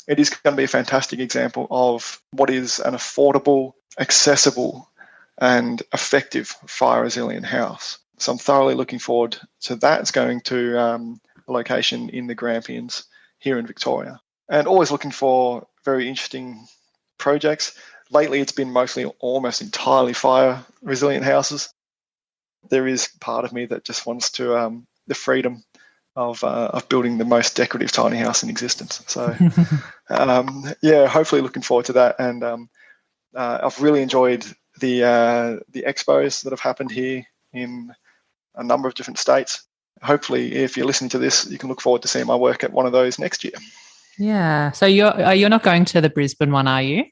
It is going to be a fantastic example of what is an affordable, accessible, and effective fire-resilient house. So I'm thoroughly looking forward to that. It's going to a location in the Grampians here in Victoria. And always looking for very interesting projects. Lately, it's been mostly almost entirely fire-resilient houses. There is part of me that just wants to the freedom of building the most decorative tiny house in existence. So, yeah, hopefully looking forward to that. And I've really enjoyed the expos that have happened here in a number of different states. Hopefully, if you're listening to this, you can look forward to seeing my work at one of those next year. Yeah. So you're not going to the Brisbane one, are you?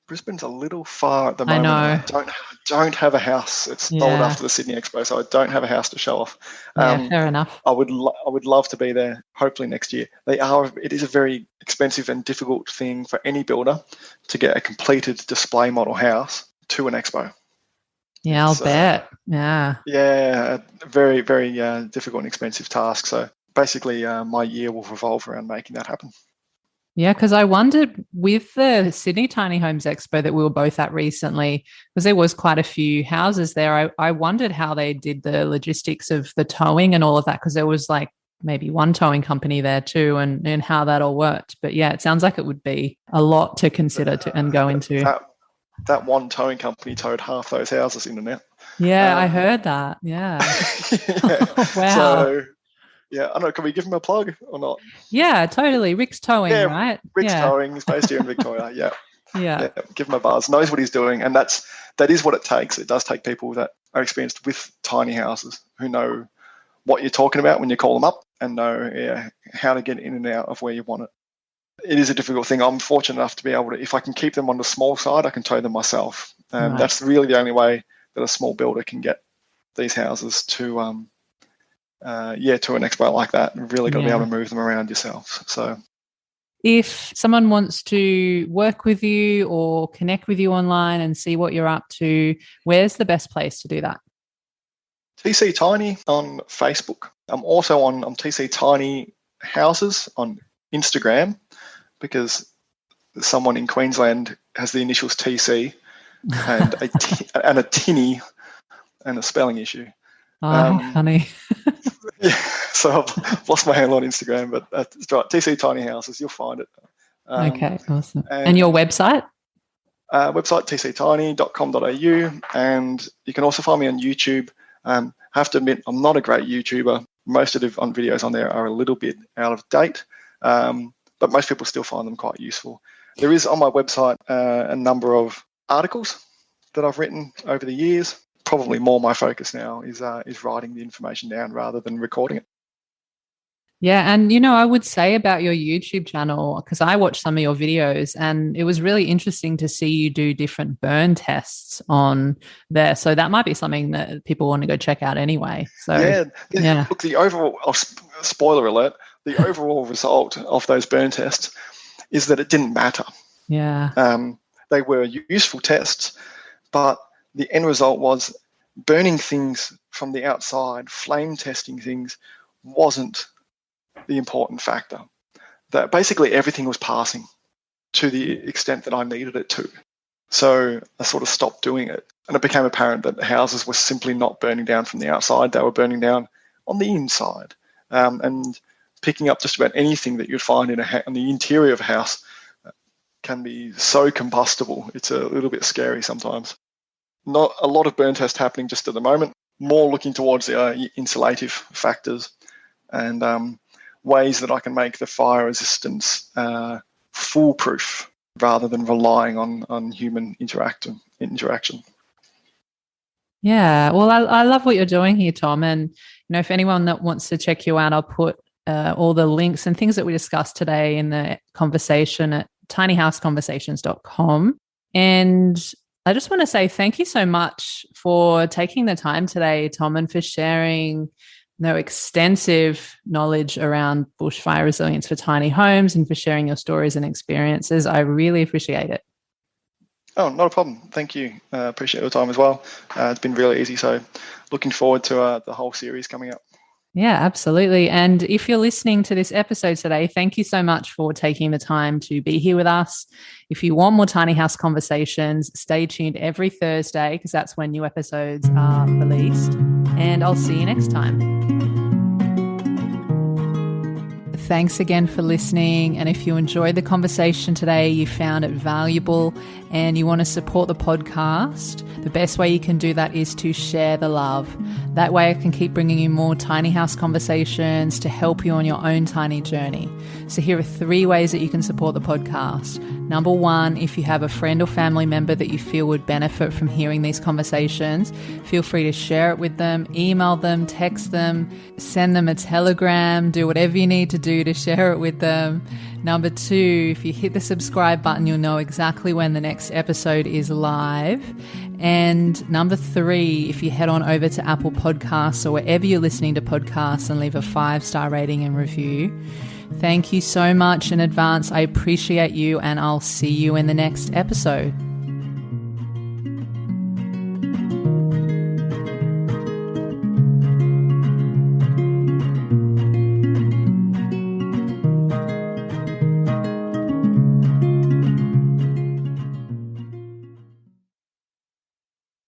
Brisbane's a little far at the moment. I know. I don't have a house. It's sold after the Sydney Expo, so I don't have a house to show off. Fair enough. I would love to be there, hopefully next year. It is a very expensive and difficult thing for any builder to get a completed display model house to an expo. Yeah, I'll bet. Yeah. Yeah, a very, very difficult and expensive task. So basically, my year will revolve around making that happen. Yeah, because I wondered with the Sydney Tiny Homes Expo that we were both at recently, because there was quite a few houses there, I wondered how they did the logistics of the towing and all of that, because there was like maybe one towing company there too, and how that all worked. But yeah, it sounds like it would be a lot to consider and go into. That one towing company towed half those houses in and out. Yeah, I heard that. Yeah. Yeah. Wow. So, yeah, I don't know. Can we give him a plug or not? Yeah, totally. Rick's Towing, right? Rick's Towing is based here in Victoria. Yeah. Yeah. Give him a buzz. Knows what he's doing, and that is what it takes. It does take people that are experienced with tiny houses who know what you're talking about when you call them up, and know how to get in and out of where you want it. It is a difficult thing. I'm fortunate enough to be able to, if I can keep them on the small side, I can tow them myself. And that's really the only way that a small builder can get these houses to an expo like that. You've really got to be able to move them around yourself. So if someone wants to work with you or connect with you online and see what you're up to, where's the best place to do that? TC Tiny on Facebook. I'm also on TC Tiny Houses on Instagram, because someone in Queensland has the initials TC and a tinny and a spelling issue. Oh, funny. Yeah, so I've lost my handle on Instagram, but that's right. TC Tiny Houses, you'll find it. Okay, awesome. And your website? Website tctiny.com.au, and you can also find me on YouTube. I have to admit, I'm not a great YouTuber. Most of the videos on there are a little bit out of date, but most people still find them quite useful. There is on my website a number of articles that I've written over the years. Probably more my focus now is writing the information down rather than recording it. Yeah, and I would say about your YouTube channel, because I watched some of your videos and it was really interesting to see you do different burn tests on there. So that might be something that people want to go check out anyway. So yeah. Look, the overall spoiler alert, the overall result of those burn tests is that it didn't matter. Yeah. They were useful tests, but the end result was burning things from the outside, flame testing things wasn't the important factor. That basically everything was passing to the extent that I needed it to. So I sort of stopped doing it. And it became apparent that the houses were simply not burning down from the outside. They were burning down on the inside. And picking up just about anything that you'd find in the interior of a house can be so combustible. It's a little bit scary sometimes. Not a lot of burn tests happening just at the moment. more looking towards the insulative factors and ways that I can make the fire resistance foolproof rather than relying on human interaction. Yeah, well, I love what you're doing here, Tom. And, if anyone that wants to check you out, I'll put all the links and things that we discussed today in the conversation at tinyhouseconversations.com. And I just want to say thank you so much for taking the time today, Tom, and for sharing extensive knowledge around bushfire resilience for tiny homes and for sharing your stories and experiences. I really appreciate it. Oh, not a problem. Thank you. Appreciate your time as well. It's been really easy. So looking forward to the whole series coming up. Yeah, absolutely. And if you're listening to this episode today, thank you so much for taking the time to be here with us. If you want more Tiny House Conversations, stay tuned every Thursday because that's when new episodes are released. And I'll see you next time. Thanks again for listening. And if you enjoyed the conversation today, you found it valuable and you want to support the podcast, the best way you can do that is to share the love. That way I can keep bringing you more tiny house conversations to help you on your own tiny journey. So here are 3 ways that you can support the podcast. Number 1, if you have a friend or family member that you feel would benefit from hearing these conversations, feel free to share it with them, email them, text them, send them a telegram, do whatever you need to do to share it with them. Number 2, if you hit the subscribe button, you'll know exactly when the next episode is live. And number 3, if you head on over to Apple Podcasts or wherever you're listening to podcasts and leave a 5-star rating and review. Thank you so much in advance. I appreciate you, and I'll see you in the next episode.